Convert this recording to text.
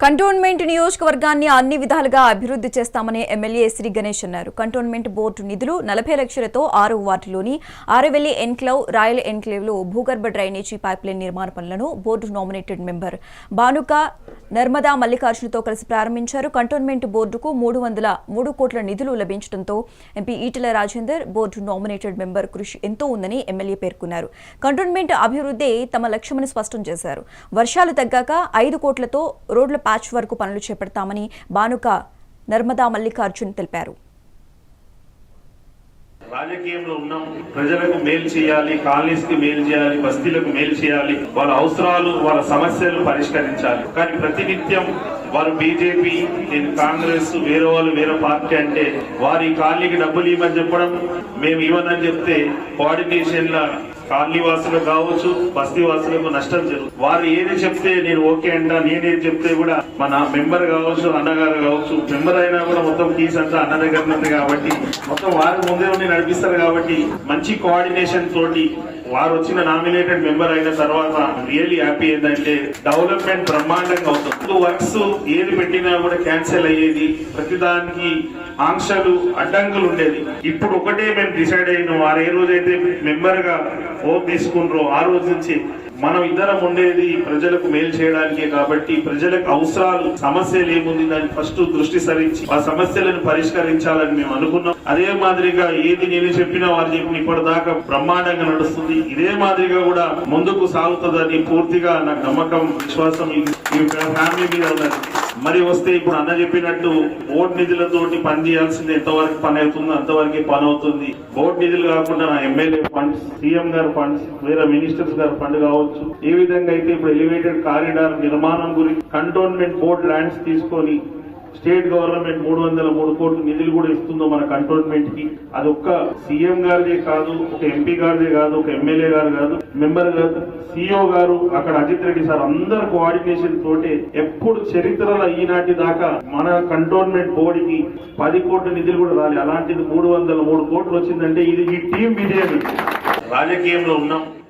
Cantonment నియోజకవర్గాన్ని అన్ని విధాలుగా అభివృద్ధి చేస్తామని ఎమ్మెల్యే శ్రీ గణేష్ అన్నారు. కంటోన్మెంట్ బోర్డు నిధులు 40 లక్షలతో 6 వార్డులోని ఆరవెల్లి ఎన్క్లేవ్, రాయల్ ఎన్క్లేవ్లో భూగర్భ డ్రైనేజీ పైప్లైన్ నిర్మాణ పనులను board nominated member Banuka Narmada మల్లికార్జునతో కలిసి ప్రారంభించారు. కంటోన్మెంట్ బోర్డుకు 303 కోట్ల నిధులు లభించడంతో MP Etela Rajender board nominated member కృషి ఎంతో ఉందని ఎమ్మెల్యే పేర్కొన్నారు. కంటోన్మెంట్ అభివృద్ధి తమ లక్ష్యమని స్పష్టం చేశారు. వర్షాలు తగ్గాక 5 కోట్లతో రోడ్ల ప్యాచ్ వరకు పనులు చేపడతామని బానుక నర్మదా మల్లికార్జున్ తెలిపారు. రాజకీయంలో ఉన్నాం, ప్రజలకు మేలు చేయాలి, కాలనీస్ కి మేలు చేయాలి, బస్తీలకు మేలు చేయాలి, వాళ్ళ అవసరాలు వాళ్ళ సమస్యలు పరిష్కరించాలి. కానీ ప్రతినిత్యం వారు బీజేపీ, నేను కాంగ్రెస్, వేరే వాళ్ళు వేరే పార్టీ అంటే వారి కాలనీకి డబ్బులు ఇవ్వమని చెప్పడం, మేము ఇవ్వనని చెప్తే కోఆర్డినేషన్ లా కాలనీ వాసులకు కావచ్చు, బస్తీ వాసులకు నష్టం జరుగుతుంది. వారు ఏది చెప్తే నేను ఓకే అంట, నేనేది చెప్తే కూడా మన మెంబర్ కావచ్చు, అన్నగారు కావచ్చు, మెంబర్ అయినా కూడా మొత్తం కీస్ అంతా అన్న దగ్గర ఉంది కాబట్టి మొత్తం వారికి ముందే ఉండి నడిపిస్తారు. కాబట్టి మంచి కోఆర్డినేషన్ తోటి వారు వచ్చిన నామినేటెడ్ మెంబర్ అయిన తర్వాత రియల్లీ హ్యాపీ ఏంటంటే డెవలప్మెంట్ బ్రహ్మాండంగా అవుతుంది. వర్క్స్ ఏది పెట్టినా కూడా క్యాన్సిల్ అయ్యేది, ప్రతిదానికి ఆంక్షలు అడ్డంకులు ఉండేది. ఇప్పుడు ఒకటే మేము డిసైడ్ అయినాం, వారు ఏ రోజైతే మెంబర్ గా ఓట్ తీసుకుంటారో ఆ రోజు నుంచి మనం ఇద్దరం ఉండేది ప్రజలకు మేలు చేయడానికే. కాబట్టి ప్రజలకు అవసరాలు, సమస్యలు ఏముంది దాన్ని ఫస్ట్ దృష్టి సరించి ఆ సమస్యలను పరిష్కరించాలని మేము అనుకున్నాం. అదే మాదిరిగా ఏది నేను చెప్పినా వారు చెప్పిన ఇప్పటిదాకా బ్రహ్మాండంగా నడుస్తుంది. ఇదే మాదిరిగా కూడా ముందుకు సాగుతుందని పూర్తిగా నాకు నమ్మకం, విశ్వాసం ఈ ఫ్యామిలీ మీద ఉన్నది. మరి వస్తే ఇప్పుడు అన్న చెప్పినట్టు బోర్డు నిధులతోటి పని చేయాల్సింది ఎంతవరకు పని అవుతుందో అంతవరకే పని అవుతుంది. బోర్డు నిధులు కాకుండా నా ఎమ్మెల్యే ఫండ్స్, సీఎం గారి ఫండ్స్, వేరే మినిస్టర్స్ గారి ఫండ్ కావచ్చు, ఏ విధంగా అయితే ఇప్పుడు ఎలివేటెడ్ కారిడార్ నిర్మాణం గురించి కంటోన్మెంట్ బోర్డు ల్యాండ్స్ తీసుకొని స్టేట్ గవర్నమెంట్ 303 కోట్ల నిధులు కూడా ఇస్తుందో మన కంటోన్మెంట్ కి, అది ఒక్క సీఎం గారిదే కాదు, ఒక ఎంపీ గారిదే కాదు, ఒక ఎమ్మెల్యే గారు కాదు, మెంబర్ గారు, సిఇఓ గారు, అక్కడ అజిత్ రెడ్డి సార్, అందరు కోఆర్డినేషన్ తోటే ఎప్పుడు చరిత్రలో ఈనాటి దాకా మన కంటోన్మెంట్ బోర్డుకి 10 కోట్ల నిధులు కూడా రాలి. అలాంటిది 303 కోట్లు వచ్చిందంటే ఇది ఈ టీం విజయం. రాజకీయంలో ఉన్నాం,